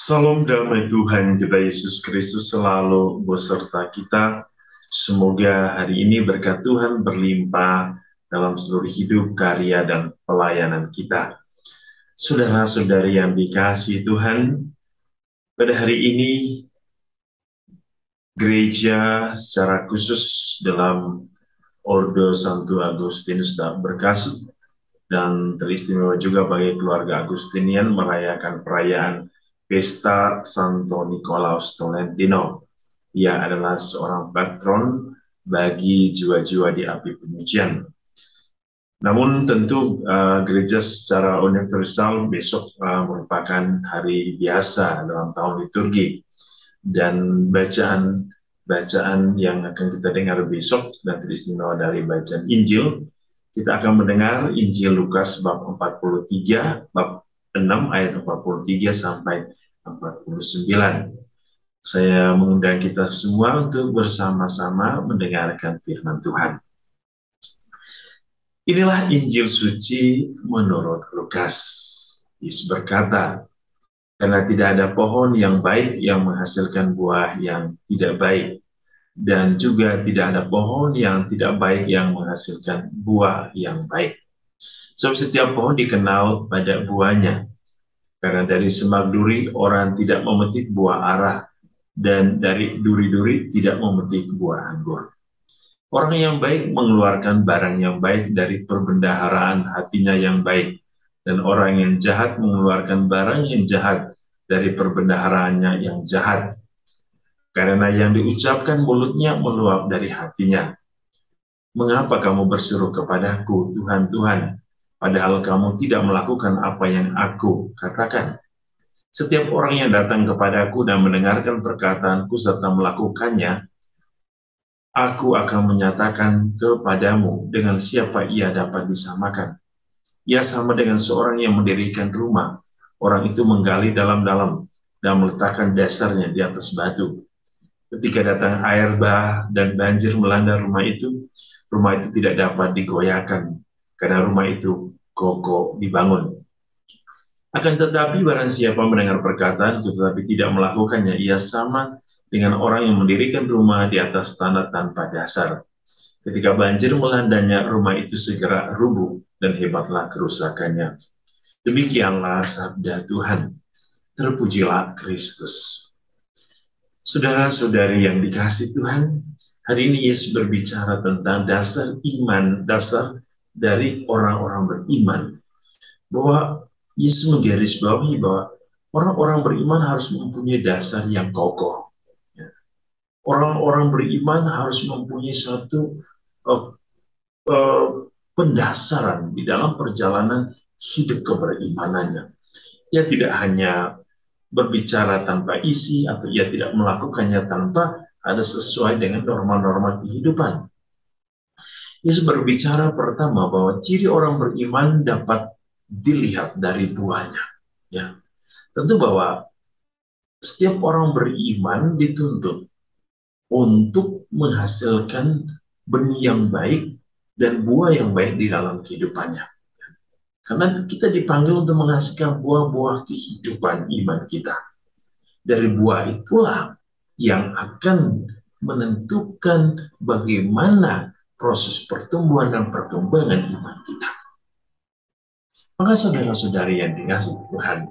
Salam damai Tuhan kita Yesus Kristus selalu beserta kita. Semoga hari ini berkat Tuhan berlimpah dalam seluruh hidup, karya, dan pelayanan kita. Saudara-saudari yang dikasihi Tuhan, pada hari ini gereja secara khusus dalam Ordo Santo Agustinus tak berkasut dan teristimewa juga bagi keluarga Agustinian merayakan perayaan Pesta Santo Nikolaus Tolentino. Ia adalah seorang patron bagi jiwa-jiwa di api penyucian. Namun tentu gereja secara universal besok merupakan hari biasa dalam tahun liturgi. Dan bacaan yang akan kita dengar besok dan teristimewa dari bacaan Injil, kita akan mendengar Injil Lukas bab 43, bab 6 ayat 43 sampai 49. Saya mengundang kita semua untuk bersama-sama mendengarkan firman Tuhan. Inilah Injil suci menurut Lukas. Yesus berkata, "Karena tidak ada pohon yang baik yang menghasilkan buah yang tidak baik, dan juga tidak ada pohon yang tidak baik yang menghasilkan buah yang baik. Sebab setiap pohon dikenal pada buahnya. Karena dari semak duri orang tidak memetik buah ara, dan dari duri-duri tidak memetik buah anggur. Orang yang baik mengeluarkan barang yang baik dari perbendaharaan hatinya yang baik, dan orang yang jahat mengeluarkan barang yang jahat dari perbendaharaannya yang jahat. Karena yang diucapkan mulutnya meluap dari hatinya. Mengapa kamu berseru kepadaku, Tuhan, Tuhan, padahal kamu tidak melakukan apa yang aku katakan? Setiap orang yang datang kepadaku dan mendengarkan perkataanku serta melakukannya, aku akan menyatakan kepadamu dengan siapa ia dapat disamakan. Ia sama dengan seorang yang mendirikan rumah. Orang itu menggali dalam-dalam dan meletakkan dasarnya di atas batu. Ketika datang air bah dan banjir melanda rumah itu tidak dapat digoyahkan, karena rumah itu kokoh dibangun. Akan tetapi barang siapa mendengar perkataanku tetapi tidak melakukannya, ia sama dengan orang yang mendirikan rumah di atas tanah tanpa dasar. Ketika banjir melandanya, rumah itu segera rubuh dan hebatlah kerusakannya." Demikianlah sabda Tuhan. Terpujilah Kristus. Saudara-saudari yang dikasihi Tuhan, hari ini Yesus berbicara tentang dasar iman, dasar dari orang-orang beriman. Bahwa Yesus menggarisbawahi bahwa orang-orang beriman harus mempunyai dasar yang kokoh. Orang-orang beriman harus mempunyai suatu pendasaran di dalam perjalanan hidup keberimanannya. Ia tidak hanya berbicara tanpa isi atau ia tidak melakukannya tanpa ada sesuai dengan norma-norma kehidupan. Yesus berbicara pertama bahwa ciri orang beriman dapat dilihat dari buahnya. Ya, tentu bahwa setiap orang beriman dituntut untuk menghasilkan benih yang baik dan buah yang baik di dalam kehidupannya. Karena kita dipanggil untuk menghasilkan buah-buah kehidupan iman kita. Dari buah itulah yang akan menentukan bagaimana proses pertumbuhan dan perkembangan iman kita. Maka saudara-saudari yang dikasihi Tuhan,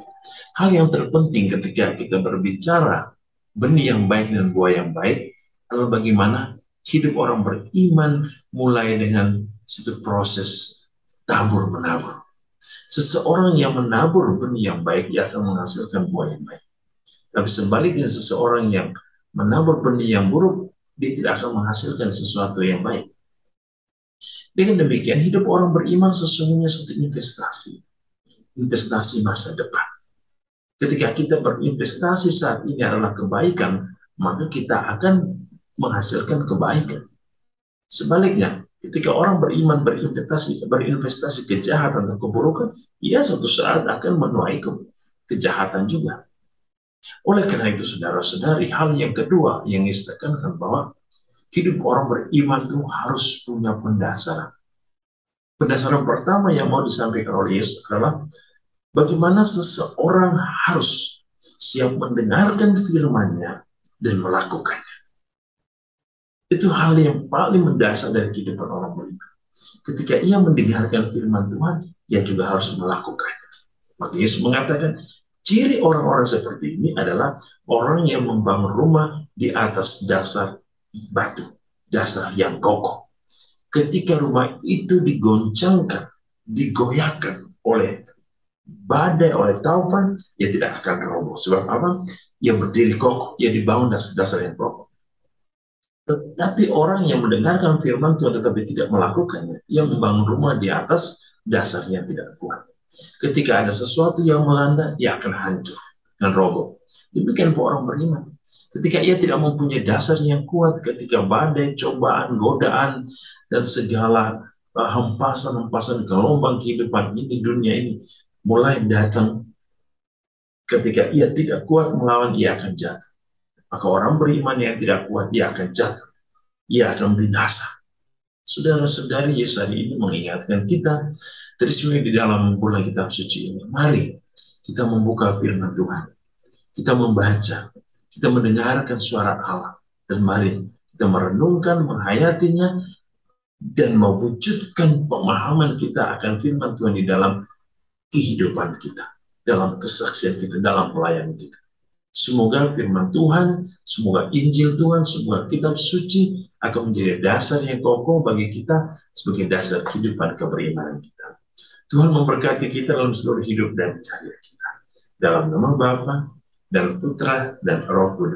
hal yang terpenting ketika kita berbicara benih yang baik dan buah yang baik adalah bagaimana hidup orang beriman mulai dengan satu proses tabur-menabur. Seseorang yang menabur benih yang baik, dia akan menghasilkan buah yang baik. Tapi sebaliknya seseorang yang menabur benih yang buruk, dia tidak akan menghasilkan sesuatu yang baik. Dengan demikian, hidup orang beriman sesungguhnya suatu investasi masa depan. Ketika kita berinvestasi saat ini adalah kebaikan, maka kita akan menghasilkan kebaikan. Sebaliknya, ketika orang beriman berinvestasi kejahatan atau keburukan, ia suatu saat akan menuai kejahatan juga. Oleh karena itu, saudara-saudari, hal yang kedua yang ditekankan bahwa hidup orang beriman itu harus punya pendasaran. Pendasaran pertama yang mau disampaikan oleh Yesus adalah bagaimana seseorang harus siap mendengarkan firman-Nya dan melakukannya. Itu hal yang paling mendasar dari kehidupan orang beriman. Ketika ia mendengarkan firman Tuhan, ia juga harus melakukannya. Maka Yesus mengatakan, ciri orang-orang seperti ini adalah orang yang membangun rumah di atas dasar batu, dasar yang kokoh. Ketika rumah itu digoncangkan, digoyahkan oleh badai, oleh taufan, ia tidak akan roboh. Sebab apa? Ia berdiri kokoh, ia dibangun dasar yang kokoh. Tetapi orang yang mendengarkan firman Tuhan tetapi tidak melakukannya, ia membangun rumah di atas dasar yang tidak kuat. Ketika ada sesuatu yang melanda, ia akan hancur dan roboh. Demikian pun orang beriman. Ketika ia tidak mempunyai dasar yang kuat, ketika badai, cobaan, godaan, dan segala hempasan-hempasan gelombang kehidupan ini, dunia ini, mulai datang, ketika ia tidak kuat melawan, ia akan jatuh. Maka orang beriman yang tidak kuat, ia akan jatuh. Ia akan binasa. Saudara-saudari, Yesus hari ini mengingatkan kita, terus di dalam bulan kitab suci ini, mari kita membuka firman Tuhan. Kita membaca, kita mendengarkan suara Allah, dan mari kita merenungkan, menghayatinya, dan mewujudkan pemahaman kita akan firman Tuhan di dalam kehidupan kita, dalam kesaksian kita, dalam pelayanan kita. Semoga firman Tuhan, semoga Injil Tuhan, semoga kitab suci akan menjadi dasar yang kokoh bagi kita sebagai dasar kehidupan keberimanan kita. Tuhan memberkati kita dalam seluruh hidup dan karya kita. Dalam nama Bapa dan Putra dan Roh Kudus.